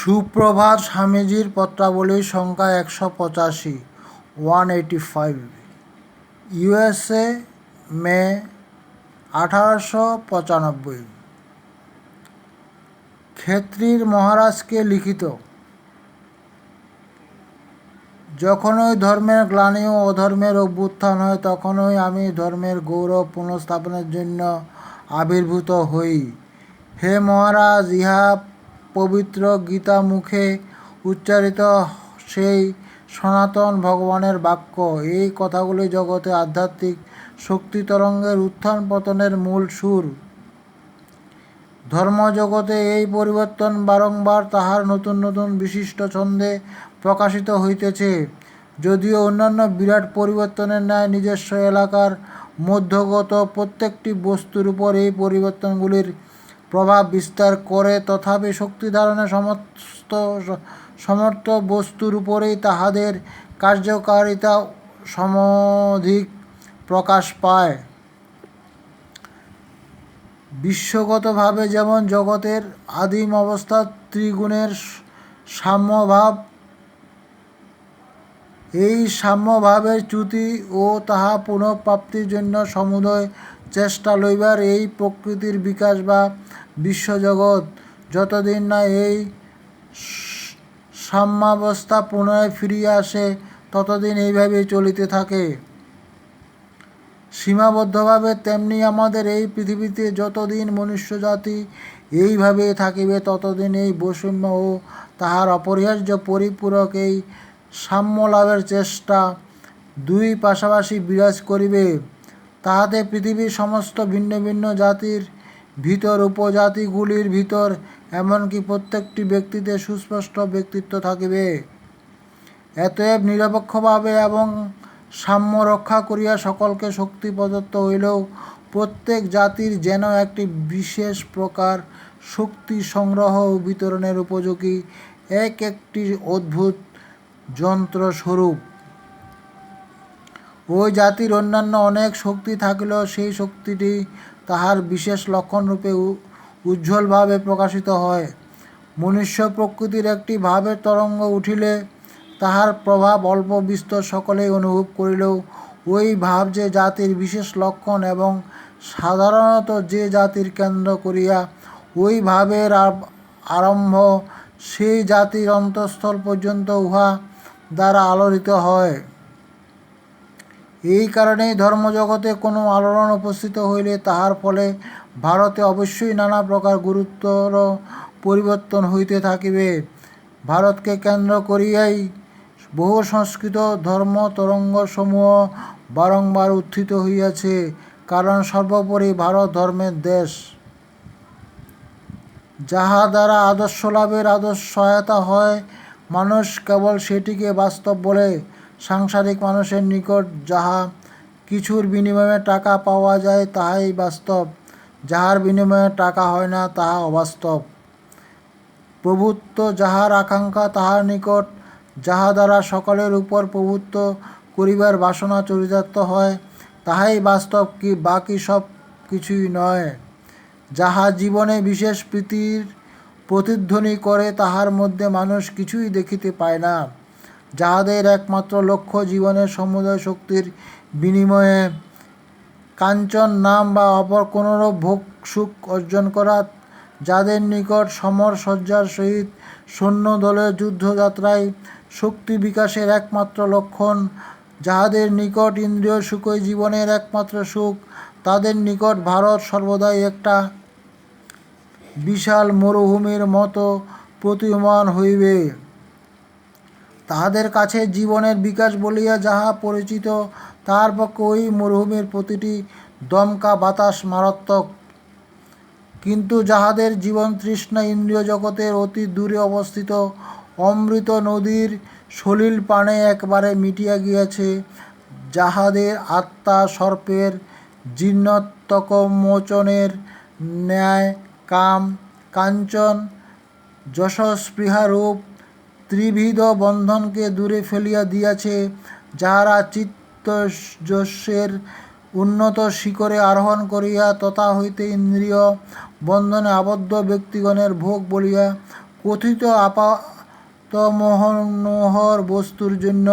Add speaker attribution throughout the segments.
Speaker 1: সুপ্রভাত স্বামীজির পত্রাবলীর সংখ্যা 185, 185। USA, মে 1895। ক্ষেত্রীর মহারাজকে লিখিত। যখনই ধর্মের গ্লানি ও অধর্মের অভ্যুত্থান হয়, তখনই আমি ধর্মের গৌরব পুনঃস্থাপনের জন্য আবির্ভূত হই। হে মহারাজ, ইহা পবিত্র গীতা মুখে উচ্চারিত সেই সনাতন ভগবানের বাক্য। এই কথাগুলি জগতে আধ্যাত্মিক শক্তি তরঙ্গের উত্থান পতনের মূল সুর। ধর্মজগতে এই পরিবর্তন বারংবার তাহার নতুন নতুন বিশিষ্ট ছন্দে প্রকাশিত হইতেছে। যদিও অন্যান্য বিরাট পরিবর্তনের ন্যায় নিজস্ব এলাকার মধ্যগত প্রত্যেকটি বস্তুর উপর এই পরিবর্তনগুলির প্রভাব বিস্তার করে, তথাপি শক্তি ধারণে সমর্থ বস্তুর উপরেই তাহাদের কার্যকারিতা সমধিক প্রকাশ পায়। বিশ্বগতভাবে যেমন জগতের আদিম অবস্থা ত্রিগুণের সাম্যভাব, এই সাম্যভাবের চ্যুতি ও তাহা পুনঃপ্রাপ্তির জন্য সমুদয় চেষ্টা লইবার এই প্রকৃতির বিকাশ বা বিশ্বজগৎ, যতদিন না এই সাম্যাবস্থা পুনরায় ফিরিয়া আসে, ততদিন এইভাবেই চলিতে থাকে। সীমাবদ্ধভাবে তেমনি আমাদের এই পৃথিবীতে যতদিন মনুষ্যজাতি এইভাবে থাকিবে, ততদিন এই বৈষম্য ও তাহার অপরিহার্য পরিপূরক এই সাম্যলাভের চেষ্টা দুই পাশাপাশি বিরাজ করিবে। তাহাতে পৃথিবীর সমস্ত ভিন্ন ভিন্ন জাতির ভিতর, উপজাতিগুলির ভিতর, এমনকি প্রত্যেকটি ব্যক্তিতে সুস্পষ্ট ব্যক্তিত্ব থাকিবে। এতএব নিরপেক্ষভাবে এবং সাম্য রক্ষা করিয়া সকলকে শক্তি প্রদত্ত হইলেও প্রত্যেক জাতির যেন একটি বিশেষ প্রকার শক্তি সংগ্রহ ও বিতরণের উপযোগী একটি অদ্ভুত যন্ত্রস্বরূপ। ওই জাতির অন্যান্য অনেক শক্তি থাকিলেও সেই শক্তিটি তাহার বিশেষ লক্ষণরূপে উজ্জ্বলভাবে প্রকাশিত হয়। মনুষ্য প্রকৃতির একটি ভাবের তরঙ্গ উঠিলে তাহার প্রভাব অল্প বিস্তর সকলেই অনুভব করিলেও ওই ভাব যে জাতির বিশেষ লক্ষণ এবং সাধারণত যে জাতির কেন্দ্র করিয়া ওই ভাবের আরম্ভ, সেই জাতির অন্তঃস্থল পর্যন্ত উহা দ্বারা আলোড়িত হয়। এই কারণেই ধর্মজগতে কোনো আলোড়ন উপস্থিত হইলে তাহার ফলে ভারতে অবশ্যই নানা প্রকার গুরুতর পরিবর্তন হইতে থাকিবে। ভারতকে কেন্দ্র করিয়াই বহু সংস্কৃত ধর্ম তরঙ্গসমূহ বারংবার উত্থিত হইয়াছে, কারণ সর্বোপরি ভারত ধর্মের দেশ। যাহা দ্বারা আদর্শ লাভের সহায়তা হয়, মানুষ কেবল সেটিকে বাস্তব বলে। সাংসারিক মানুষের নিকট যাহা কিছুর বিনিময়ে টাকা পাওয়া যায়, তাহাই বাস্তব। যাহার বিনিময়ে টাকা হয় না, তাহা অবাস্তব। প্রভুত্ব যাহার আকাঙ্ক্ষা, তাহার নিকট যাহা দ্বারা সকলের উপর প্রভুত্ব করিবার বাসনা চরিতার্থ হয়, তাহাই বাস্তব, বাকি সব কিছুই নয়। যাহা জীবনে বিশেষ প্রীতির প্রতিধ্বনি করে, তাহার মধ্যে মানুষ কিছুই দেখিতে পায় না। যাহাদের একমাত্র লক্ষ্য জীবনের সমুদয় শক্তির বিনিময়ে কাঞ্চন, নাম বা অপর কোনরূপ ভোগ সুখ অর্জন করা, যাদের নিকট সমর সজ্জার সহিত সৈন্যদলের যুদ্ধযাত্রায় শক্তি বিকাশের একমাত্র লক্ষণ, যাহাদের নিকট ইন্দ্রিয় সুখই জীবনের একমাত্র সুখ, তাদের নিকট ভারত সর্বদাই একটা বিশাল মরুভূমির মতো প্রতীয়মান হইবে। তাহাদের কাছে জীবনের বিকাশ বলিয়া যাহা পরিচিত, তাহার পক্ষে ওই মরুভূমির প্রতিটি দমকা বাতাস মারাত্মক। কিন্তু যাহাদের জীবন তৃষ্ণা ইন্দ্রিয় জগতের অতি দূরে অবস্থিত অমৃত নদীর সলিল পানে একবারে মিটিয়া গিয়াছে, যাহাদের আত্মা সর্পের জীর্ণোত্তকমোচনের ন্যায় কাম, কাঞ্চন, যশস্পৃহারূপ ত্রিবিধ বন্ধনকে দূরে ফেলিয়া দিয়াছে, যাহারা চিত্তযশের উন্নত শিখরে আরোহণ করিয়া তথা হইতে ইন্দ্রিয় বন্ধনে আবদ্ধ ব্যক্তিগণের ভোগ বলিয়া কথিত আপাতমনোহর বস্তুর জন্য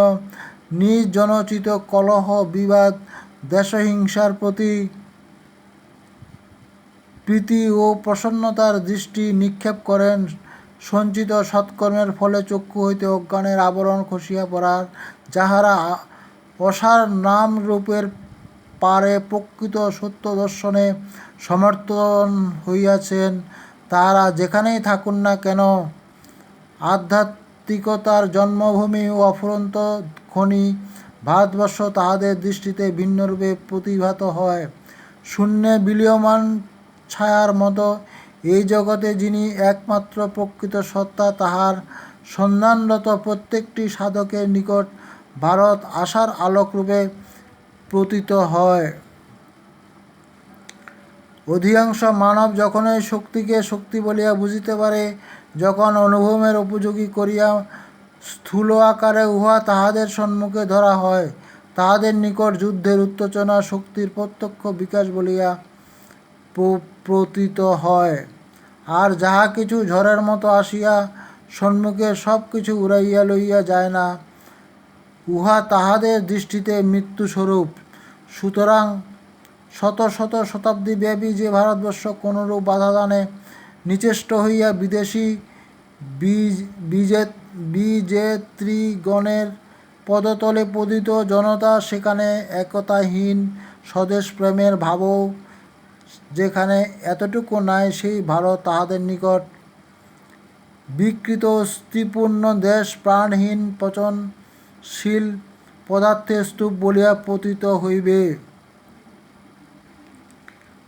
Speaker 1: নিজ জনচিত কলহ বিবাদ দেশহিংসার প্রতি প্রীতি ও প্রসন্নতার দৃষ্টি নিক্ষেপ করেন। সঞ্চিত সৎকর্মের ফলে চক্ষু হইতে অজ্ঞানের আবরণ খসিয়া পড়ার যাহারা অসার নাম রূপের পারে প্রকৃত সত্য দর্শনে সমর্থন হইয়াছেন, তাহারা যেখানেই থাকুন না কেন আধ্যাত্মিকতার জন্মভূমি ও অফুরন্ত খনি ভারতবর্ষ তাহাদের দৃষ্টিতে ভিন্নরূপে প্রতিভাত হয়। শূন্যে বিলীয়মান ছায়ার মতো এই জগতে যিনি একমাত্র প্রকৃত সত্তা, তাহার সন্ধানরত প্রত্যেকটি সাধকের নিকট ভারত আশার আলোকরূপে প্রতীত হয়। অধিকাংশ মানব যখনই শক্তিকে শক্তি বলিয়া বুঝিতে পারে, যখন অনুভবের উপযোগী করিয়া স্থূল আকারে উহা তাহাদের সম্মুখে ধরা হয়, তাহাদের নিকট যুদ্ধের উত্তেজনা শক্তির প্রত্যক্ষ বিকাশ বলিয়া প্রতীত হয়। আর যাহা কিছু ঝড়ের মতো আসিয়া সম্মুখে সব কিছু উড়াইয়া লইয়া যায় না, উহা তাহাদের দৃষ্টিতে মৃত্যুস্বরূপ। সুতরাং শত শত শতাব্দী ব্যাপী যে ভারতবর্ষ কোনরূপ বাধাদানে নিচেষ্ট হইয়া বিদেশী বিজেতৃগণের পদতলে পতিত জনতা সেখানে একতাহীন স্বদেশ প্রেমের ভাবও যেখানে এতটুকু নাই, সেই ভারত তাহাদের নিকট বিকৃত অস্থিপূর্ণ দেশ, প্রাণহীন পচনশীল পদার্থের স্তূপ বলিয়া পতিত হইবে।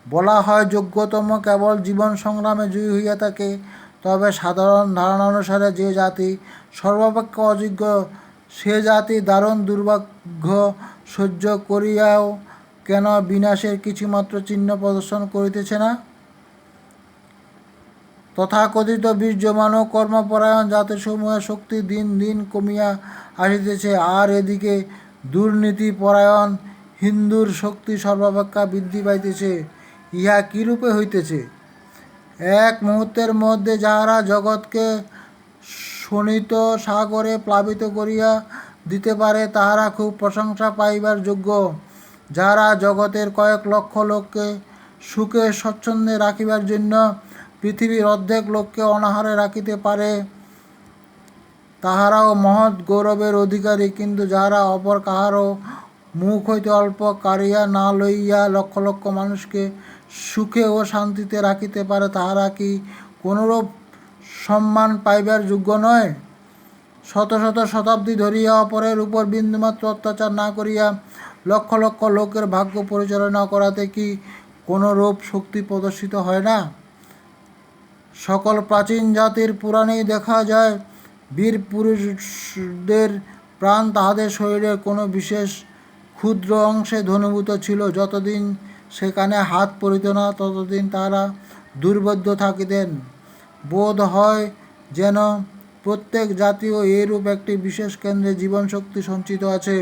Speaker 1: বলা হয় যোগ্যতম কেবল জীবন সংগ্রামে জয়ী হইয়া থাকে, তবে সাধারণ ধারণা অনুসারে যে জাতি সর্বাপেক্ষা অযোগ্য, সে জাতি দারুণ দুর্ভাগ্য সহ্য করিয়াও কেন বিনাশের কিছুমাত্র চিহ্ন প্রদর্শন করিতেছে না? তথাকথিত বীর্যমান ও কর্মপরায়ণ জাতিসমূহের শক্তি দিন দিন কমিয়া আসিতেছে, আর এদিকে দুর্নীতিপরায়ণ হিন্দুর শক্তি সর্বাপেক্ষা বৃদ্ধি পাইতেছে। ইহা কিরূপে হইতেছে? এক মুহূর্তের মধ্যে যাহারা জগৎকে শোণিত সাগরে প্লাবিত করিয়া দিতে পারে, তাহারা খুব প্রশংসা পাইবার যোগ্য। যাহারা জগতের কয়েক লক্ষ লোককে সুখে স্বচ্ছন্দে রাখিবার জন্য পৃথিবীর অর্ধেক লোককে অনাহারে রাখিতে পারে, তাহারাও মহৎ গৌরবের অধিকারী। কিন্তু যাহারা অপর কাহারও মুখ হইতে অল্প কাড়িয়া না লইয়া লক্ষ লক্ষ মানুষকে সুখে ও শান্তিতে রাখিতে পারে, তাহারা কি কোনরূপ সম্মান পাইবার যোগ্য নয়? শত শত শতাব্দী ধরিয়া অপরের উপর বিন্দুমাত্র অত্যাচার না করিয়া লক্ষ লক্ষ লোকের ভাগ্য পরিচালনা করাতে কি কোনরূপ শক্তি প্রদর্শিত হয় না? সকল প্রাচীন জাতির পুরাণেই দেখা যায়, বীর পুরুষদের প্রাণ তাহাদের শরীরের কোনো বিশেষ ক্ষুদ্র অংশে ঘনীভূত ছিল। যতদিন সেখানে হাত পড়িত না, ততদিন তাহারা দুর্বোধ্য থাকিতেন। বোধ হয় যেন প্রত্যেক জাতীয় এইরূপ একটি বিশেষ কেন্দ্রে জীবনশক্তি সঞ্চিত আছে,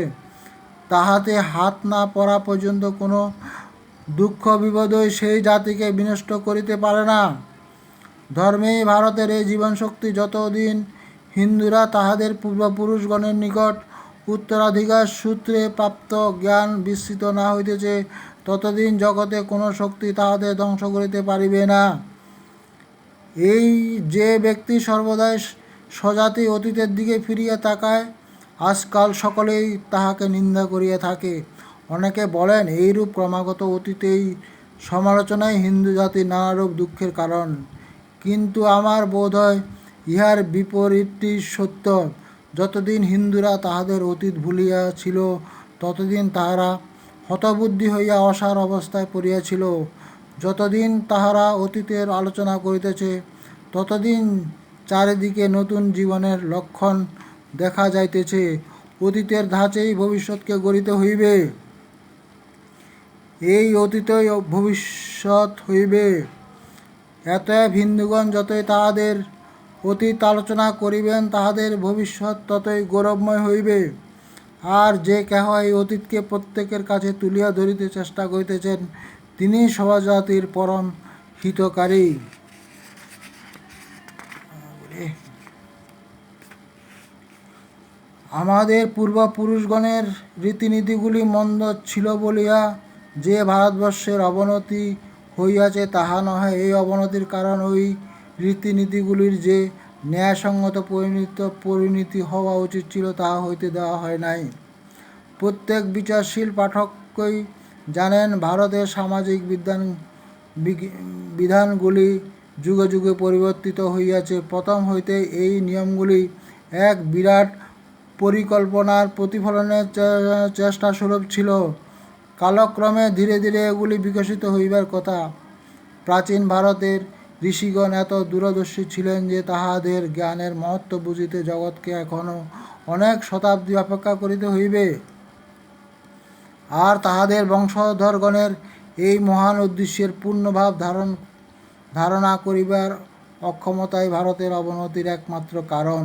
Speaker 1: তাহাতে হাত না পড়া পর্যন্ত কোনো দুঃখ বিপদই সেই জাতিকে বিনষ্ট করিতে পারে না। ধর্মেই ভারতের এই জীবনশক্তি যতদিন হিন্দুরা তাহাদের পূর্বপুরুষগণের নিকট উত্তরাধিকার সূত্রে প্রাপ্ত জ্ঞান বিস্মৃত না হইতেছে, ততদিন জগতে কোনো শক্তি তাহাদের ধ্বংস করিতে পারিবে না। এই যে ব্যক্তি সর্বদাই স্বজাতি অতীতের দিকে ফিরিয়া তাকায়, আজকাল সকলেই তাহাকে নিন্দা করিয়া থাকে। অনেকে বলেন, এইরূপ ক্রমাগত অতীতেই সমালোচনাই হিন্দু জাতির নানারূপ দুঃখের কারণ। কিন্তু আমার বোধ হয় ইহার বিপরীতটি সত্য। যতদিন হিন্দুরা তাহাদের অতীত ভুলিয়া ছিল, ততদিন তাহারা হতবুদ্ধি হইয়া অসার অবস্থায় পড়িয়াছিল। যতদিন তাহারা অতীতের আলোচনা করিতেছে, ততদিন চারিদিকে নতুন জীবনের লক্ষণ দেখা যাইতেছে। অতীতের ধাঁচেই ভবিষ্যৎকে গড়িতে হইবে, এই অতীতই ভবিষ্যৎ হইবে। অতএব হিন্দুগণ যতই তাহাদের অতীত আলোচনা করিবেন, তাহাদের ভবিষ্যৎ ততই গৌরবময় হইবে। আর যে কেহ এই অতীতকে প্রত্যেকের কাছে তুলিয়া ধরিতে চেষ্টা করিতেছেন, তিনিই সমাজজাতির পরম হিতকারী। আমাদের পূর্বপুরুষগণের রীতিনীতিগুলি মন্দ ছিল বলিয়া যে ভারতবর্ষের অবনতি হইয়াছে তাহা নহে। এই অবনতির কারণ ওই রীতিনীতিগুলির যে ন্যায়সঙ্গত পরিণতি হওয়া উচিত ছিল তাহা হইতে দেওয়া হয় নাই। প্রত্যেক বিচারশীল পাঠকই জানেন ভারতের সামাজিক বিধানগুলি যুগে যুগে পরিবর্তিত হইয়াছে। প্রথম হইতে এই নিয়মগুলি এক বিরাট পরিকল্পনার প্রতিফলনের চেষ্টাস্বরূপ ছিল। কালক্রমে ধীরে ধীরে এগুলি বিকশিত হইবার কথা। প্রাচীন ভারতের ঋষিগণ এত দূরদর্শী ছিলেন যে তাহাদের জ্ঞানের মহত্ত্ব বুঝিতে জগৎকে এখনও অনেক শতাব্দী অপেক্ষা করিতে হইবে। আর তাহাদের বংশধরগণের এই মহান উদ্দেশ্যের পূর্ণভাব ধারণা করিবার অক্ষমতাই ভারতের অবনতির একমাত্র কারণ।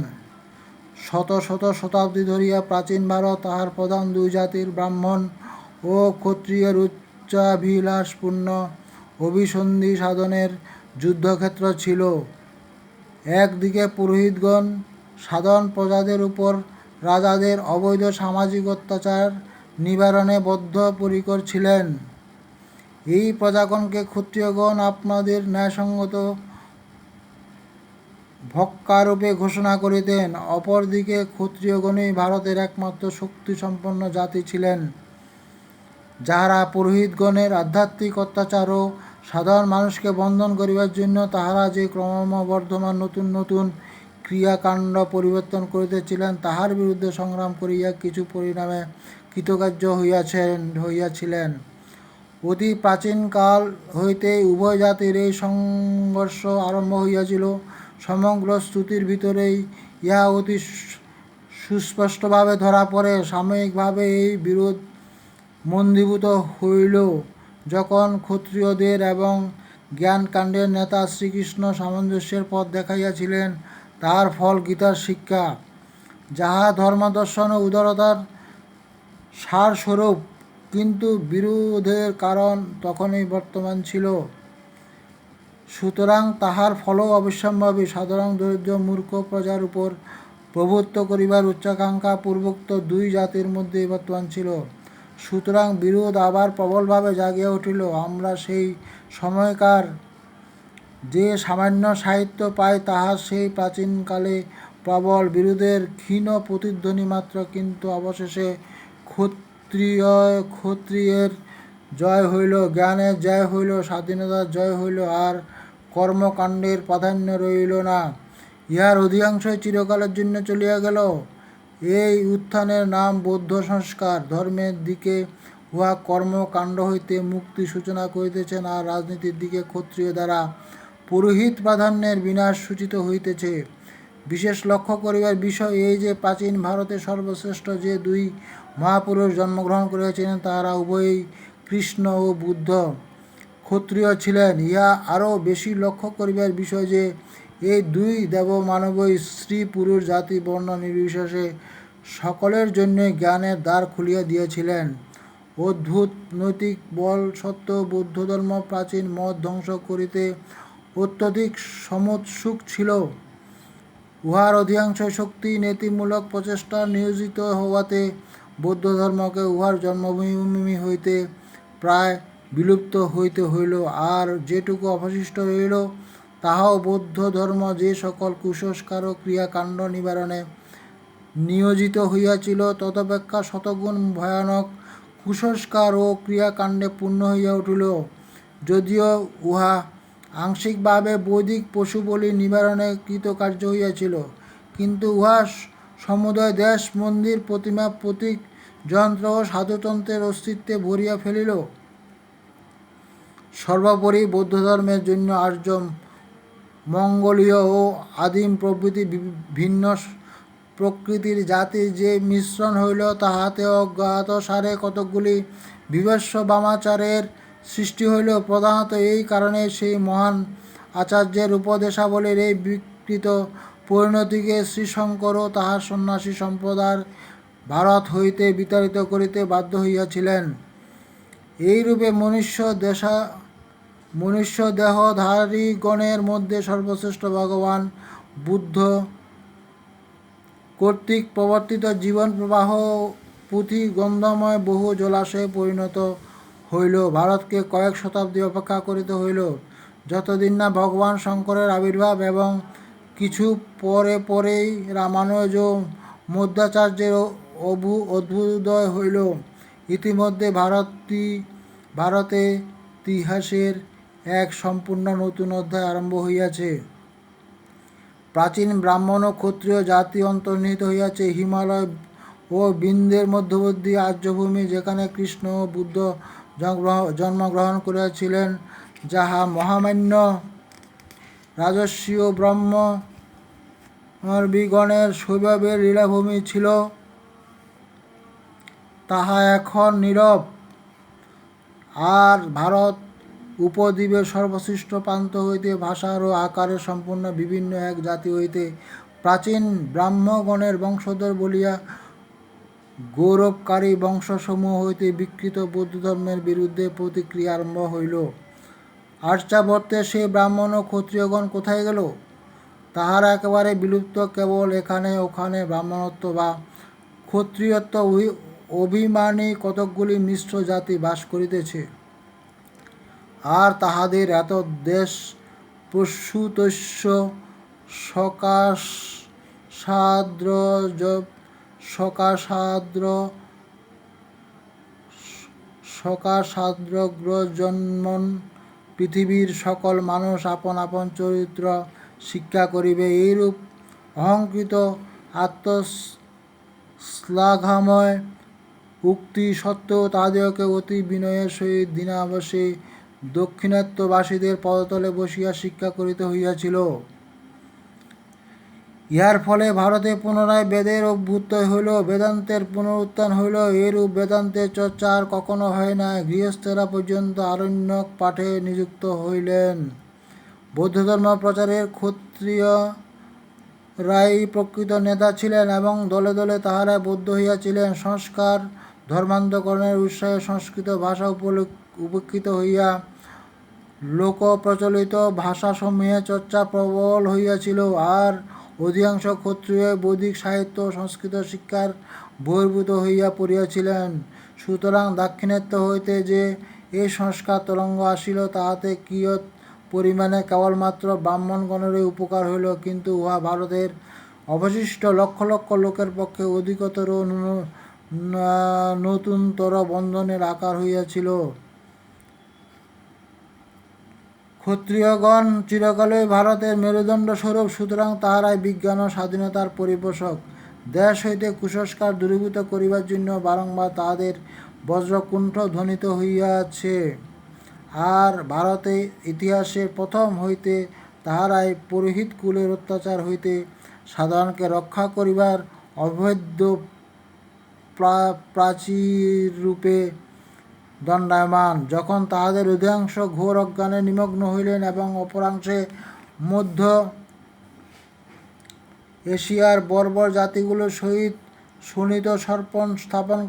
Speaker 1: শত শত শতাব্দী ধরিয়া প্রাচীন ভারত তাহার প্রধান দুই জাতির ব্রাহ্মণ ও ক্ষত্রিয়ের উচ্চাভিলাষপূর্ণ অভিসন্ধি সাধনের যুদ্ধক্ষেত্র ছিল। একদিকে পুরোহিতগণ সাধারণ প্রজাদের উপর রাজাদের অবৈধ সামাজিক অত্যাচার নিবারণে বদ্ধপরিকর ছিলেন। এই প্রজাগণকে ক্ষত্রিয়গণ আপনাদের ন্যায়সঙ্গত ভক্কারূপে ঘোষণা করিতেন। অপরদিকে ক্ষত্রিয়গণই ভারতের একমাত্র শক্তিসম্পন্ন জাতি ছিলেন, যাহারা পুরোহিতগণের আধ্যাত্মিক অত্যাচার ও সাধারণ মানুষকে বন্ধন করিবার জন্য তাহারা যে ক্রমবর্ধমান নতুন নতুন ক্রিয়াকাণ্ড পরিবর্তন করিতেছিলেন তাহার বিরুদ্ধে সংগ্রাম করিয়া কিছু পরিণামে কৃতকার্য হইয়াছিলেন। অতি প্রাচীনকাল হইতেই উভয় জাতির এই সংঘর্ষ আরম্ভ হইয়াছিল। সমগ্র শ্রুতির ভিতরেই ইহা অতি সুস্পষ্টভাবে ধরা পড়ে। সাময়িকভাবে এই বিরোধ মন্দীভূত হইল যখন ক্ষত্রিয়দের এবং জ্ঞানকাণ্ডের নেতা শ্রীকৃষ্ণ সামঞ্জস্যের পথ দেখাইয়াছিলেন। তাহার ফল গীতার শিক্ষা, যাহা ধর্মদর্শন ও উদারতার সারস্বরূপ, কিন্তু বিরোধের কারণ তখনই বর্তমান ছিল। সুতরাং তাহার ফলও অবশ্যম্ভাবী। সাধারণ দরিদ্র মূর্খ প্রজার উপর প্রভুত্ব করিবার উচ্চাকাঙ্ক্ষা পূর্বোক্ত দুই জাতির মধ্যেই বর্তমান ছিল। সুতরাং বিরোধ আবার প্রবলভাবে জাগিয়া উঠিল। আমরা সেই সময়কার যে সামান্য সাহিত্য পাই তাহা সেই প্রাচীনকালে প্রবল বিরোধের ক্ষীণ প্রতিধ্বনি মাত্র। কিন্তু অবশেষে ক্ষত্রিয়ের জয় হইল, জ্ঞানের জয় হইল, স্বাধীনতার জয় হইল, আর কর্মকাণ্ডের প্রাধান্য রহিল না। ইহার অধিকাংশই চিরকালের জন্য চলিয়া গেল। এই উত্থানের নাম বৌদ্ধ সংস্কার। ধর্মের দিকে উহা কর্মকাণ্ড হইতে মুক্তি সূচনা করিতেছেন, আর রাজনীতির দিকে ক্ষত্রিয় দ্বারা পুরোহিত প্রাধান্যের বিনাশ সূচিত হইতেছে। বিশেষ লক্ষ্য করিবার বিষয় এই যে প্রাচীন ভারতে সর্বশ্রেষ্ঠ যে দুই মহাপুরুষ জন্মগ্রহণ করিয়াছিলেন তাহারা উভয়ই কৃষ্ণ ও বুদ্ধ ক্ষত্রিয় ছিলেন। ইহা আরও বেশি লক্ষ্য করিবার বিষয় যে এই দুই দেবমানবই স্ত্রী পুরুষ জাতি বর্ণ নির্বিশেষে সকলের জন্যই জ্ঞানের দ্বার খুলিয়া দিয়াছিলেন। অদ্ভুত নৈতিক বল সত্ত্বেও বৌদ্ধধর্ম প্রাচীন মত ধ্বংস করিতে অত্যধিক সমোৎসুক ছিল। উহার অধিকাংশ শক্তি নীতিমূলক প্রচেষ্টা নিয়োজিত হওয়াতে বৌদ্ধধর্মকে উহার জন্মভূমি হইতে প্রায় বিলুপ্ত হইতে হইল। আর যেটুকু অবশিষ্ট রহিল তাহাও বৌদ্ধ ধর্ম যে সকল কুসংস্কার ও ক্রিয়াকাণ্ড নিবারণে নিয়োজিত হইয়াছিল তদপেক্ষা শতগুণ ভয়ানক কুসংস্কার ও ক্রিয়াকাণ্ডে পূর্ণ হইয়া উঠিল। যদিও উহা আংশিকভাবে বৈদিক পশুবলি নিবারণে কৃতকার্য হইয়াছিল, কিন্তু উহা সমুদয় দেশ, মন্দির, প্রতিমা, প্রতীক, যন্ত্র ও সাধুতন্ত্রের অস্তিত্বে ভরিয়া ফেলিল। সর্বোপরি বৌদ্ধধর্মের জন্য আর্য, মঙ্গোলীয় ও আদিম প্রভৃতি ভিন্ন প্রকৃতির জাতির যে মিশ্রণ হইল তাহাতে অজ্ঞাতসারে কতকগুলি বিভৎস বামাচারের সৃষ্টি হইল। প্রধানত এই কারণে সেই মহান আচার্যের উপদেশাবলীর এই বিকৃত পরিণতিকে শ্রীশঙ্করও তাহার সন্ন্যাসী সম্প্রদায় ভারত হইতে বিতাড়িত করিতে বাধ্য হইয়াছিলেন। এইরূপে মনুষ্যদেহধারীগণের মধ্যে সর্বশ্রেষ্ঠ ভগবান বুদ্ধ কর্তৃক প্রবর্তিত জীবন প্রবাহ পুঁথি গন্ধময় বহু জলাশয়ে পরিণত হইল। ভারতকে কয়েক শতাব্দী অপেক্ষা করিতে হইল, যতদিন না ভগবান শঙ্করের আবির্ভাব এবং কিছু পরে পরেই রামানুজ ও মধ্বাচার্যের অভ্যুদয় হইল। ইতিমধ্যে ভারতে ইতিহাসের এক সম্পূর্ণ নতুন অধ্যায় আরম্ভ হইয়াছে। প্রাচীন ব্রাহ্মণ ও ক্ষত্রিয় জাতি অন্তর্নিহিত হইয়াছে। হিমালয় ও বিন্ধ্যের মধ্যবর্তী আর্যভূমি, যেখানে কৃষ্ণ ও বুদ্ধ জন্মগ্রহণ করিয়াছিলেন, যাহা মহামান্য রাজর্ষি ও ব্রাহ্মণবিগণের শৈশবের লীলাভূমি ছিল, তাহা এখন নীরব। আর ভারত উপদ্বীপের সর্বশ্রেষ্ঠ প্রান্ত হইতে ভাষার ও আকারে সম্পূর্ণ বিভিন্ন এক জাতি হইতে প্রাচীন ব্রাহ্মণগণের বংশধর বলিয়া গৌরবকারী বংশসমূহ হইতে বিকৃত বৌদ্ধধর্মের বিরুদ্ধে প্রতিক্রিয়া আরম্ভ হইল। আর্যাবর্তে সেই ব্রাহ্মণ ও ক্ষত্রিয়গণ কোথায় গেল? তাহারা একেবারে বিলুপ্ত। কেবল এখানে ওখানে ব্রাহ্মণত্ব বা ক্ষত্রিয়ত্ব অভিমানী কতকগুলি মিশ্র জাতি বাস করিতেছে। আর তাহাদের এত দেশ প্রসূতস্য সকাশাদ্রগ্রজন্মন। পৃথিবীর সকল মানুষ আপন আপন চরিত্র শিক্ষা করিবে, এইরূপ অহংকৃত আত্মশ্লাঘাময় উক্তি সত্ত্বেও তাহাদিগকে অতি বিনয়ের সহিত দীনাবশে দাক্ষিণাত্যবাসীদের পদতলে বসিয়া শিক্ষা করিতে হইয়াছিল। ইহার ফলে ভারতে পুনরায় বেদের অভ্যুদয় হইল, বেদান্তের পুনরুত্থান হইল। এরূপ বেদান্তের চর্চা আর কখনো হয় নাই। গৃহস্থেরা পর্যন্ত আরণ্যক পাঠে নিযুক্ত হইলেন। বৌদ্ধধর্ম প্রচারের ক্ষত্রিয়রাই প্রকৃত নেতা ছিলেন এবং দলে দলে তাহারা বৌদ্ধ হইয়াছিলেন। সংস্কার ধর্মান্তকরণের উৎসাহে সংস্কৃত ভাষা উপেক্ষিত হইয়া লোকপ্রচলিত ভাষাসমূহের চর্চা প্রবল হইয়াছিল। আর অধিকাংশ ক্ষত্রিয় বৈদিক সাহিত্য ও সংস্কৃত শিক্ষার বহির্ভূত হইয়া পড়িয়াছিলেন। সুতরাং দাক্ষিণাত্য হইতে যে এই সংস্কার তরঙ্গ আসিল, তাহাতে কিয়ৎ পরিমাণে কেবলমাত্র ব্রাহ্মণগণেরই উপকার হইল, কিন্তু উহা ভারতের অবশিষ্ট লক্ষ লক্ষ লোকের পক্ষে অধিকতর ও নূতনতর বন্ধনের আকার হইয়াছিল। ক্ষত্রিয়গণ চিরকালই ভারতের মেরুদণ্ডস্বরূপ, সুতরাং তাহারাই বিজ্ঞান ও স্বাধীনতার পরিপোষক। দেশ হইতে কুসংস্কার দূরীভূত করিবার জন্য বারংবার তাহাদের বজ্রকুণ্ঠ ধ্বনিত হইয়াছে। আর ভারতে ইতিহাসের প্রথম হইতে তাহারাই পুরোহিতকুলের অত্যাচার হইতে সাধারণকে রক্ষা করিবার অভেদ্য প্রাচীররূপে দণ্ডায়মান। যখন তাহাদের অধিকাংশ ঘোর অজ্ঞানে নিমগ্ন হইলেন এবং অপরাংশে মধ্য এশিয়ার বর্বর জাতিগুলোর সহিত শোণিত সর্পণ স্থাপন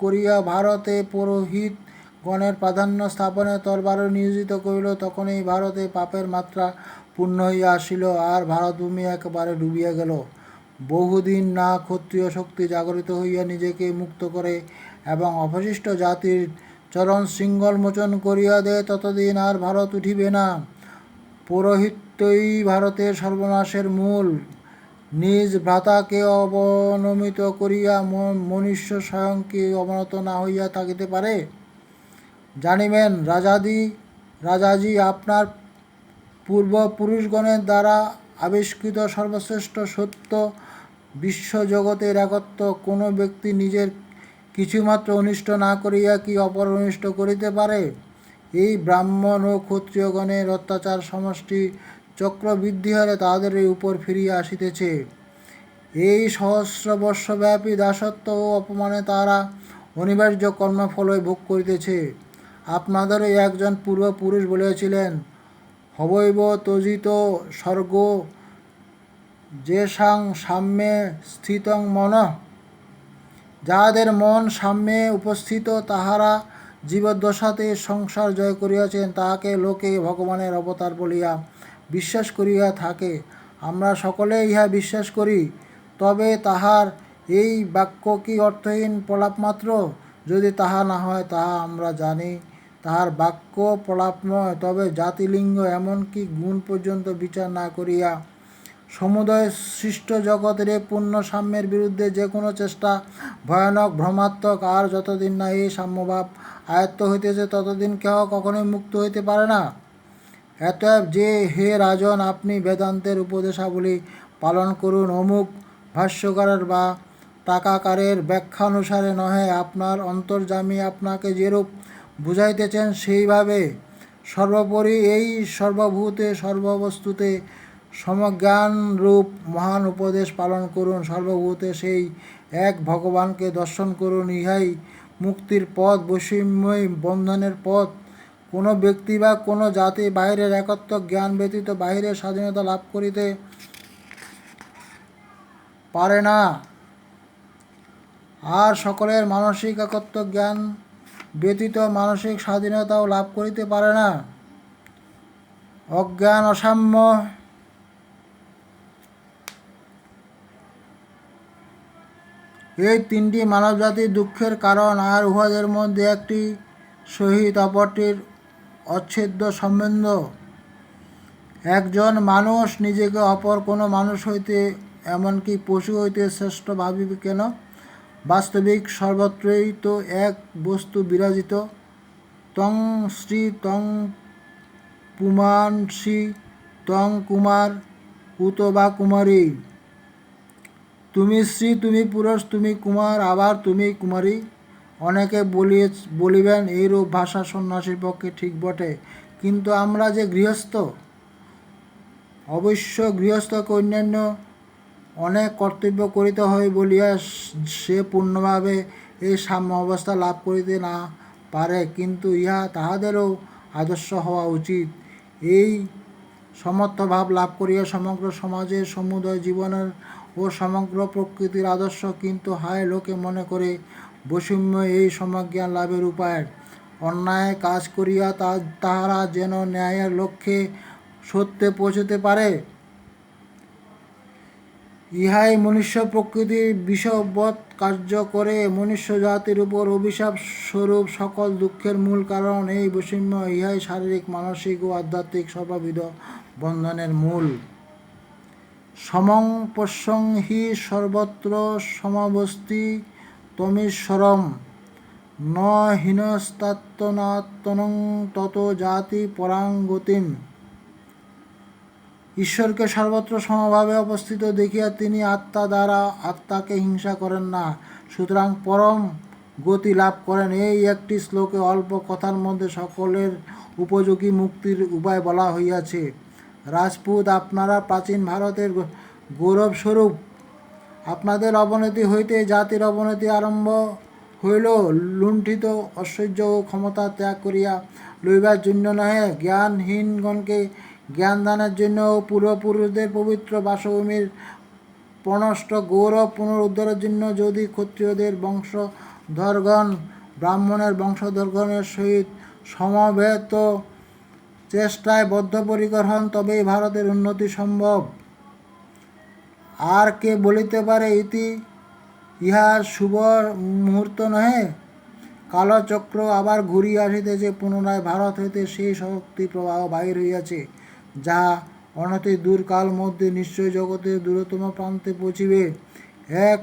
Speaker 1: করিয়া ভারতে পুরোহিতগণের প্রাধান্য স্থাপনে তরবারে নিয়োজিত করিল, তখনই ভারতে পাপের মাত্রা পূর্ণ হইয়া আসিল, আর ভারতভূমি একেবারে ডুবিয়া গেল। বহুদিন না ক্ষত্রিয় শক্তি জাগরিত হইয়া নিজেকে মুক্ত করে এবং অবশিষ্ট জাতির চরণ শৃঙ্খল মোচন করিয়া দেয়, ততদিন আর ভারত উঠিবে না। পৌরোহিত্যই ভারতের সর্বনাশের মূল। নিজ ভ্রাতাকে অবনমিত করিয়া মনুষ্য স্বয়ং কি অবনত না হইয়া থাকিতে পারে? জানিবেন রাজাজি, আপনার পূর্বপুরুষগণের দ্বারা আবিষ্কৃত সর্বশ্রেষ্ঠ সত্য বিশ্বজগতের একত্ব। কোনো ব্যক্তি নিজের কিছুমাত্র অনিষ্ট না করিয়া কি অপর অনিষ্ট করিতে পারে? এই ব্রাহ্মণ ও ক্ষত্রিয়গণের অত্যাচার সমষ্টি চক্রবৃদ্ধি হারে তাহাদের উপর ফিরিয়া আসিতেছে। এই সহস্রবর্ষব্যাপী দাসত্ব ও অপমানে তাহারা অনিবার্য কর্মফলই ভোগ করিতেছে। আপনাদেরই একজন পূর্বপুরুষ বলিয়াছিলেন, হবৈব ত্বজিত স্বর্গো যেষাং সাম্যে স্থিতং মনঃ। যাহাদের মন সাম্যে উপস্থিত, তাহারা জীবদ্দশাতে সংসার জয় করিয়াছেন, তাহাকে লোকে ভগবানের অবতার বলিয়া বিশ্বাস করিয়া থাকে। আমরা সকলে ইহা বিশ্বাস করি, তবে তাহার এই বাক্য কি অর্থহীন প্রলাপ মাত্র? যদি তাহা না হয়, তাহা আমরা জানি তাহার বাক্য প্রলাপ নয়, তবে জাতিলিঙ্গ এমনকি গুণ পর্যন্ত বিচার না করিয়া সমুদয় সৃষ্ট জগতের এই পূর্ণ সাম্যের বিরুদ্ধে যে কোনো চেষ্টা ভয়ানক ভ্রমাত্মক। আর যতদিন না এই সাম্যভাব আয়ত্ত হইতেছে, ততদিন কেহ কখনোই মুক্ত হইতে পারে না। অতএব যে হে রাজন, আপনি বেদান্তের উপদেশাবলী পালন করুন, অমুক ভাষ্যকারের বা টাকাকারের ব্যাখ্যানুসারে নহে, আপনার অন্তর্যামী আপনাকে যেরূপ বুঝাইতেছেন সেইভাবে। সর্বোপরি এই সর্বভূতে সর্ববস্তুতে সমজ্ঞানরূপ মহান উপদেশ পালন করুন। সর্বভূতে সেই এক ভগবানকে দর্শন করুন, ইহাই মুক্তির পথ, বৈষম্যই বন্ধনের পথ। কোনো ব্যক্তি বা কোনো জাতি বাহিরের একত্ব জ্ঞান ব্যতীত বাহিরের স্বাধীনতা লাভ করিতে পারে না, আর সকলের মানসিক একত্ব জ্ঞান ব্যতীত মানসিক স্বাধীনতাও লাভ করিতে পারে না। অজ্ঞান, অসাম্য, এই তিনটি মানবজাতির দুঃখের কারণ, আর উহাদের মধ্যে একটি সহিত অপরটির অচ্ছেদ্য সম্বন্ধ। একজন মানুষ নিজেকে অপর কোনো মানুষ হইতে, এমনকি পশু হইতে শ্রেষ্ঠ ভাবিবে কেন? বাস্তবিক সর্বত্রই তো এক বস্তু বিরাজিত। তং শ্রী তং পুমাংসি তং কুমার উত বা কুমারী। তুমি স্ত্রী, তুমি পুরুষ, তুমি কুমার, আবার তুমি কুমারী। অনেকে বলিবেন, এইরূপ ভাষা সন্ন্যাসীর পক্ষে ঠিক বটে, কিন্তু আমরা যে গৃহস্থ। অবশ্য গৃহস্থকে অন্যান্য অনেক কর্তব্য করিতে হয় বলিয়া সে পূর্ণভাবে এই সাম্য অবস্থা লাভ করিতে না পারে, কিন্তু ইহা তাহাদেরও আদর্শ হওয়া উচিত। এই সমত্বভাব লাভ করিয়া সমগ্র সমাজের, সমুদয় জীবনের ও সমগ্র প্রকৃতির আদর্শ। কিন্তু হায়, লোকে মনে করে বৈষম্য এই সমজ্ঞান লাভের উপায়। অন্যায় কাজ করিয়া তাহারা যেন ন্যায়ের লক্ষ্যে সত্যে পৌঁছতে পারে। ইহাই মনুষ্য প্রকৃতির বিষবৎ কার্য করে মনুষ্য জাতির উপর অভিশাপ স্বরূপ সকল দুঃখের মূল কারণ এই বৈষম্য। ইহাই শারীরিক, মানসিক ও আধ্যাত্মিক সর্ববিধ বন্ধনের মূল। সমং পশ্যং হি সর্বত্র সমবস্তি তমীশ্বরম ন হীনস্তাত্তনাত্মনং তত জাতি পরাং গতিম। ঈশ্বরকে সর্বত্র সমভাবে অবস্থিত দেখিয়া তিনি আত্মা দ্বারা আত্মাকে হিংসা করেন না, সুতরাং পরম গতি লাভ করেন। এই একটি শ্লোকে অল্প কথার মধ্যে সকলের উপযোগী মুক্তির উপায় বলা হইয়াছে। রাজপুত, আপনারা প্রাচীন ভারতের গৌরবস্বরূপ। আপনাদের অবনতি হইতে জাতির অবনতি আরম্ভ হইল। লুণ্ঠিত ঐশ্বর্য ও ক্ষমতা ত্যাগ করিয়া লইবার জন্য নহে, জ্ঞানহীনগণকে জ্ঞানদানের জন্য ও পূর্বপুরুষদের পবিত্র বাসভূমির প্রনষ্ট গৌরব পুনরুদ্ধারের জন্য। যদি ক্ষত্রিয়দের বংশধরগণ ব্রাহ্মণের বংশধরগণের সহিত সমবেত চেষ্টায় বদ্ধপরিকর হন, তবেই ভারতের উন্নতি সম্ভব। আর কে বলিতে পারে, ইহা শুভ মুহূর্ত নহে? কালচক্র আবার ঘুরিয়া আসিতেছে, পুনরায় ভারত হইতে সেই শক্তি প্রবাহ বাহির হইয়াছে, যাহা অনতি দূরকাল মধ্যে নিশ্চয় জগতের দূরতম প্রান্তে পৌঁছিবে। এক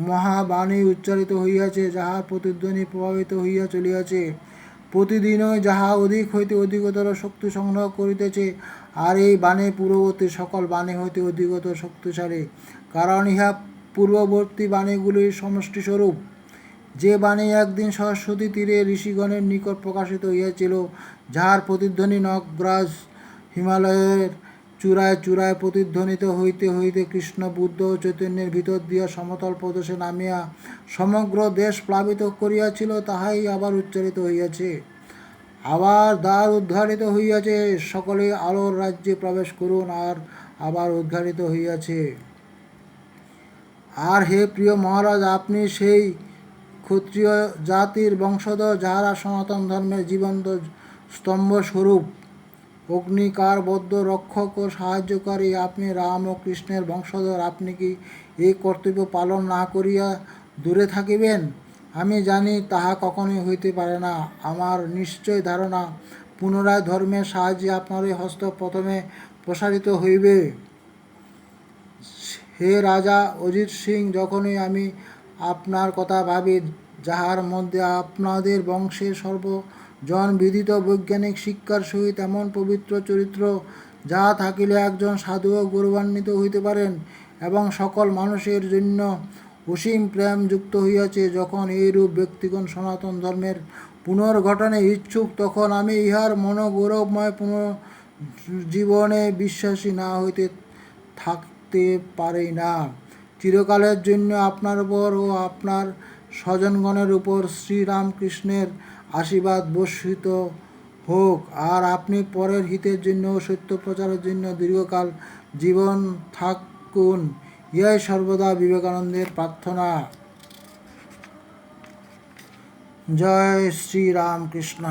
Speaker 1: মহাবাণী উচ্চারিত হইয়াছে, যাহার প্রতিধ্বনি প্রভাবিত হইয়া চলিয়াছে। প্রতিদিনই যাহা অধিক হইতে অধিকতর শক্তি সংগ্রহ করিতেছে, আর এই বাণী পূর্ববর্তী সকল বাণী হইতে অধিকতর শক্তিশালী, কারণ ইহা পূর্ববর্তী বাণীগুলির সমষ্টিস্বরূপ। যে বাণী একদিন সরস্বতী তীরে ঋষিগণের নিকট প্রকাশিত হইয়াছিল, যাহার প্রতিধ্বনি নগ্রাজ হিমালয়ের চূড়ায় চূড়ায় প্রতিধ্বনিত হইতে হইতে কৃষ্ণ, বুদ্ধ ও চৈতন্যের ভিতর দিয়া সমতল প্রদেশে নামিয়া সমগ্র দেশ প্লাবিত করিয়াছিল, তাহাই আবার উচ্চারিত হইয়াছে। আবার দ্বার উদ্ঘাটিত হইয়াছে, সকলে আলোর রাজ্যে প্রবেশ করুন, আর আবার উদ্ঘাটিত হইয়াছে। আর হে প্রিয় মহারাজ, আপনি সেই ক্ষত্রিয় জাতির বংশধর, যাহারা সনাতন ধর্মের জীবন্ত স্তম্ভস্বরূপ। অগ্নিকার বদ্ধ রক্ষক ও সাহায্যকারী আপনি রাম ও কৃষ্ণের বংশধর, আপনি কি এই কর্তব্য পালন না করিয়া দূরে থাকিবেন? আমি জানি তাহা কখনোই হইতে পারে না। আমার নিশ্চয় ধারণা পুনরায় ধর্মের সাহায্যে আপনারই হস্ত প্রথমে প্রসারিত হইবে। হে রাজা অজিত সিং, যখনই আমি আপনার কথা ভাবি, যাহার মধ্যে আপনাদের বংশের সর্বজন বিদিত বৈজ্ঞানিক শিক্ষার সহিত এমন পবিত্র চরিত্র, যাহা থাকিলে একজন সাধুও গৌরবান্বিত হইতে পারেন এবং সকল মানুষের জন্য অসীম প্রেম যুক্ত হইয়াছে, যখন এইরূপ ব্যক্তিগণ সনাতন ধর্মের পুনর্গঠনে ইচ্ছুক, তখন আমি ইহার মনোগৌরবময় পুনর্জীবনে বিশ্বাসী না হইতে থাকতে পারি না। চিরকালের জন্য আপনার উপর ও আপনার স্বজনগণের উপর শ্রীরামকৃষ্ণের আশীর্বাদ বর্ষিত হোক, আর আপনি পরের হিতের জন্য ও সত্য প্রচারের জন্য দীর্ঘকাল জীবন থাকুন। ইহাই সর্বদা বিবেকানন্দের প্রার্থনা। জয় শ্রীরামকৃষ্ণ।